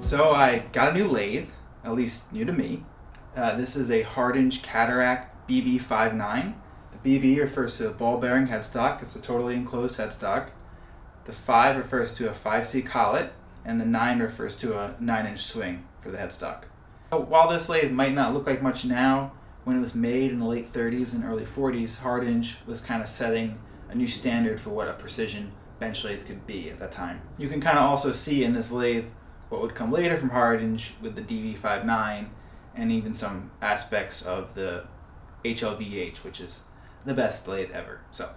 So I got a new lathe, at least new to me. This is a Hardinge Cataract BB59. The BB refers to a ball bearing headstock. It's a totally enclosed headstock. The 5 refers to a 5C collet, and the 9 refers to a 9-inch swing for the headstock. So while this lathe might not look like much now, when it was made in the late 30s and early 40s, Hardinge was kind of setting a new standard for what a precision bench lathe could be at that time. You can kind of also see in this lathe what would come later from Hardinge with the DB59 and even some aspects of the HLVH, which is the best lathe ever. So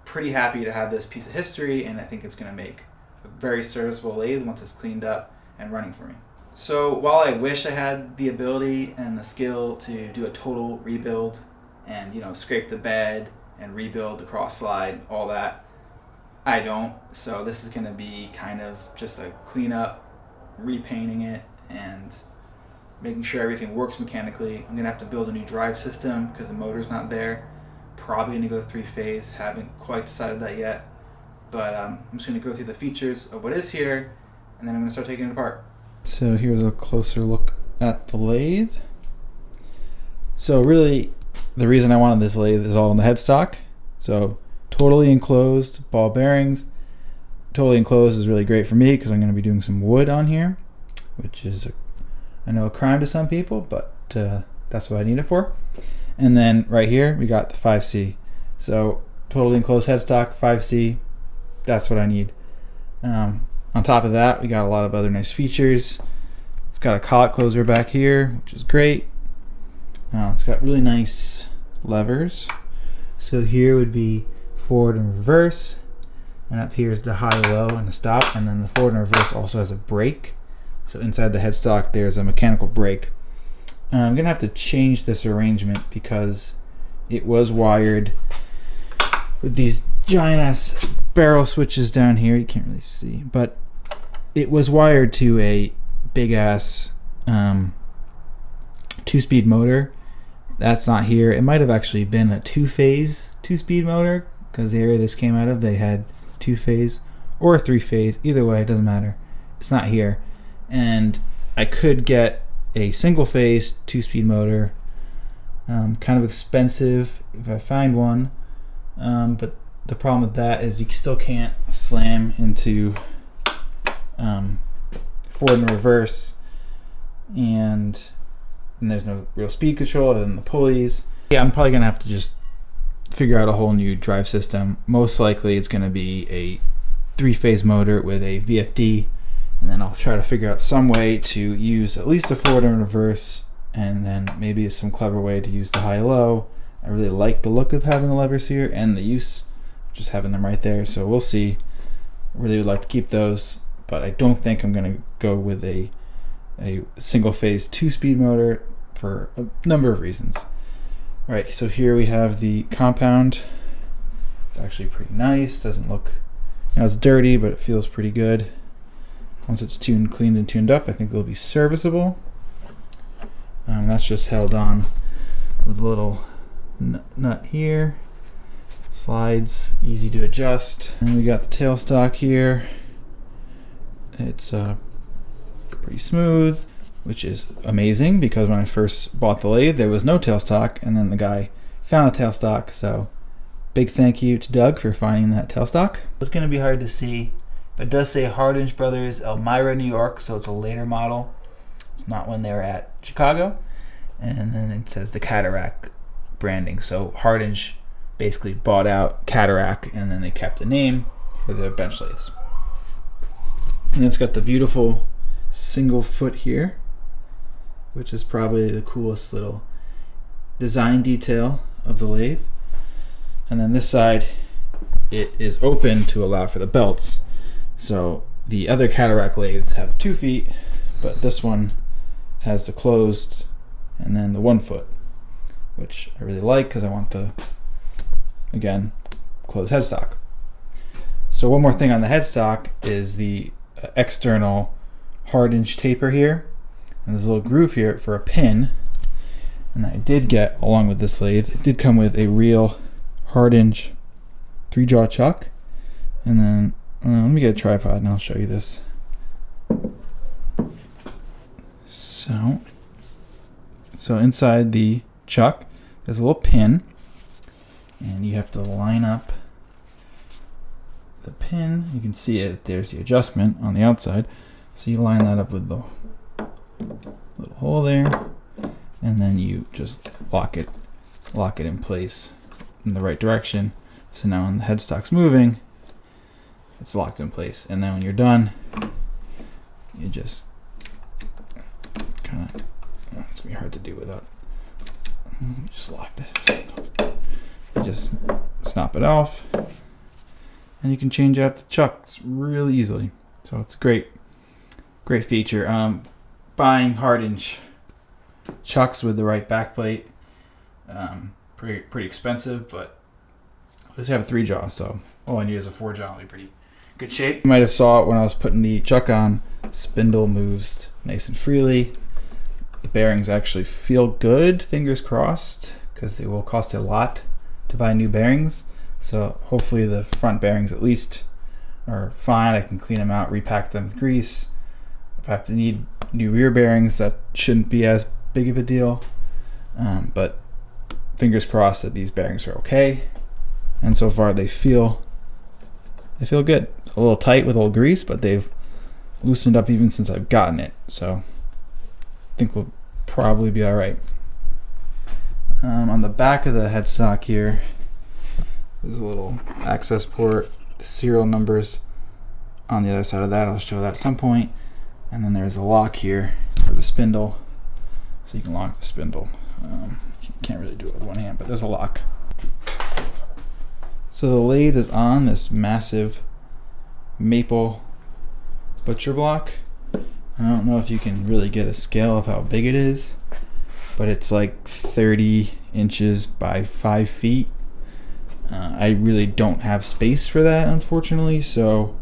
pretty happy to have this piece of history, and I think it's going to make a very serviceable lathe once it's cleaned up and running for me. So while I wish I had the ability and the skill to do a total rebuild and, you know, scrape the bed and rebuild the cross slide, all that, I don't. So this is going to be kind of just a cleanup, repainting it and making sure everything works mechanically. I'm going to have to build a new drive system because the motor's not there. Probably going to go 3-phase. Haven't quite decided that yet. But I'm just going to go through the features of what is here, and then I'm going to start taking it apart. So here's a closer look at the lathe. So really, the reason I wanted this lathe is all in the headstock. So totally enclosed ball bearings. Totally enclosed is really great for me because I'm going to be doing some wood on here, which is, I know, a crime to some people, but that's what I need it for. And then right here we got the 5C. So totally enclosed headstock, 5C. That's what I need. On top of that, we got a lot of other nice features. It's got a collet closer back here, which is great. It's got really nice levers. So here would be forward and reverse, and up here is the high, low, and the stop, and then the forward and reverse also has a brake. So inside the headstock there's a mechanical brake. I'm gonna have to change this arrangement because it was wired with these giant ass barrel switches down here. You can't really see, but it was wired to a big ass 2-speed motor. That's not here. It might have actually been a 2-phase 2-speed motor, because the area this came out of, they had 2-phase or 3-phase. Either way, it doesn't matter. It's not here. And I could get a single-phase 2-speed motor, kind of expensive if I find one, but the problem with that is you still can't slam into forward and reverse, and there's no real speed control other than the pulleys. Yeah, I'm probably gonna have to just figure out a whole new drive system. Most likely it's gonna be a 3-phase motor with a VFD, and then I'll try to figure out some way to use at least a forward and reverse, and then maybe some clever way to use the high-low. I really like the look of having the levers here and the use of just having them right there, so we'll see. I really would like to keep those, but I don't think I'm gonna go with a single-phase 2-speed motor for a number of reasons. All right, so here we have the compound. It's actually pretty nice. Doesn't look, you know, it's dirty, but it feels pretty good. Once it's cleaned and tuned up, I think it'll be serviceable. That's just held on with a little nut here. Slides, easy to adjust. And we got the tailstock here. It's pretty smooth, which is amazing because when I first bought the lathe, there was no tailstock, and then the guy found a tailstock. So big thank you to Doug for finding that tailstock. It's going to be hard to see, but it does say Hardinge Brothers, Elmira, New York, so it's a later model. It's not when they were at Chicago. And then it says the Cataract branding. So Hardinge basically bought out Cataract, and then they kept the name for their bench lathes. And it's got the beautiful single foot here, which is probably the coolest little design detail of the lathe. And then this side, it is open to allow for the belts. So the other Cataract lathes have 2 feet, but this one has the closed and then the 1 foot, which I really like because I want the, again, closed headstock. So one more thing on the headstock is the external Hardinge taper here, and there's a little groove here for a pin. And I did get, along with this lathe, it did come with a real Hardinge 3-jaw chuck. And then let me get a tripod and I'll show you this. So inside the chuck, there's a little pin, and you have to line up the pin. You can see it. There's the adjustment on the outside. So you line that up with the little hole there, and then you just lock it in place in the right direction. So now when the headstock's moving, it's locked in place. And then when you're done, you just kind of, it's gonna be hard to do without, just lock that. You just snap it off, and you can change out the chucks really easily. So it's a great feature. Buying Hardinge chucks with the right backplate, pretty expensive, but this have a 3-jaw, so all I need is a 4-jaw. Will be pretty good shape. You might have saw it when I was putting the chuck on. Spindle moves nice and freely. The bearings actually feel good, fingers crossed, because it will cost a lot to buy new bearings. So hopefully the front bearings at least are fine. I can clean them out, repack them with grease. If I have to need new rear bearings, that shouldn't be as big of a deal. But fingers crossed that these bearings are okay. And so far they feel good. A little tight with old grease, but they've loosened up even since I've gotten it. So I think we'll probably be all right. On the back of the headstock here, there's a little access port. The serial numbers on the other side of that. I'll show that at some point. And then there's a lock here for the spindle, so you can lock the spindle. You can't really do it with one hand, but there's a lock. So the lathe is on this massive maple butcher block. I don't know if you can really get a scale of how big it is, but it's like 30 inches by 5 feet. I really don't have space for that, unfortunately, so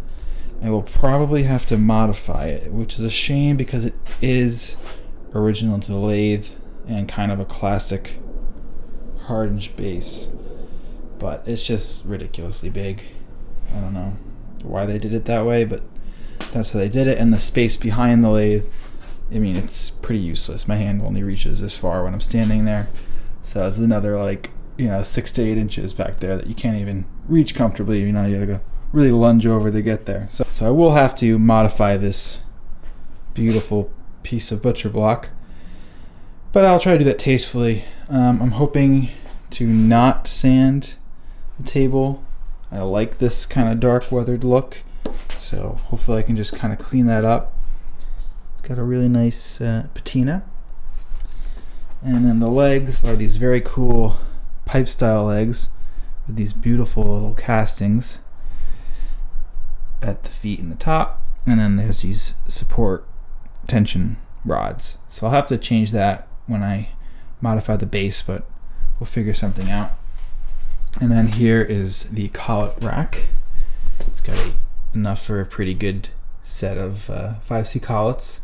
I will probably have to modify it, which is a shame because it is original to the lathe and kind of a classic Hardinge base, but it's just ridiculously big. I don't know why they did it that way, but that's how they did it. And the space behind the lathe, I mean, it's pretty useless. My hand only reaches this far when I'm standing there, so it's another 6 to 8 inches back there that you can't even reach comfortably. You gotta go really lunge over to get there. So I will have to modify this beautiful piece of butcher block, but I'll try to do that tastefully. I'm hoping to not sand the table. I like this kind of dark weathered look, so hopefully I can just kind of clean that up. It's got a really nice patina, and then the legs are these very cool pipe style legs with these beautiful little castings at the feet and the top, and then there's these support tension rods. So I'll have to change that when I modify the base, but we'll figure something out. And then here is the collet rack. It's got enough for a pretty good set of 5C collets.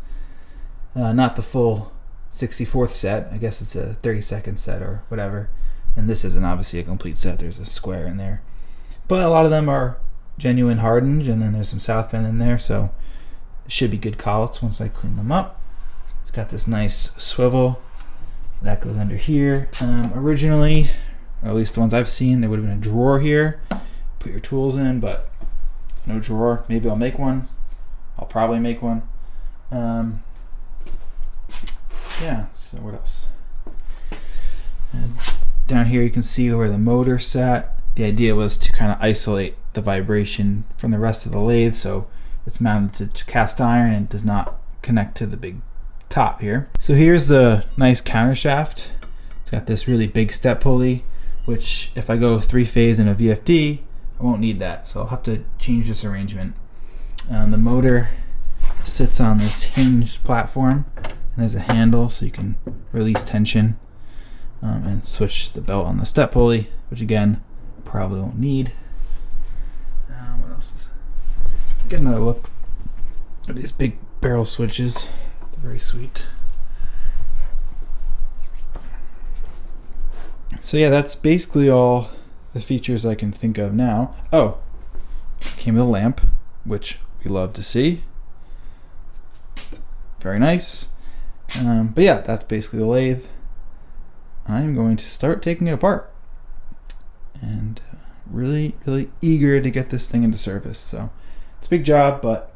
Not the full 64th set. I guess it's a 32nd set or whatever. And this isn't obviously a complete set. There's a square in there. But a lot of them are genuine Hardinge, and then there's some South Bend in there, so it should be good collets once I clean them up. It's got this nice swivel that goes under here. Originally, or at least the ones I've seen, there would have been a drawer here. Put your tools in, but no drawer. Maybe I'll make one. I'll probably make one. Yeah, so what else? And down here you can see where the motor sat. The idea was to kind of isolate the vibration from the rest of the lathe, so it's mounted to cast iron and does not connect to the big top here. So here's the nice counter shaft. It's got this really big step pulley, which if I go 3-phase in a VFD, I won't need that, so I'll have to change this arrangement. The motor sits on this hinged platform, and there's a handle so you can release tension and switch the belt on the step pulley, which again probably won't need. What else is? Get another look at these big barrel switches. They're very sweet. So yeah, that's basically all the features I can think of now. Oh, came with a lamp, which we love to see. Very nice. But yeah, that's basically the lathe. I'm going to start taking it apart. And really, really eager to get this thing into service. So it's a big job, but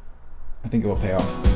I think it will pay off.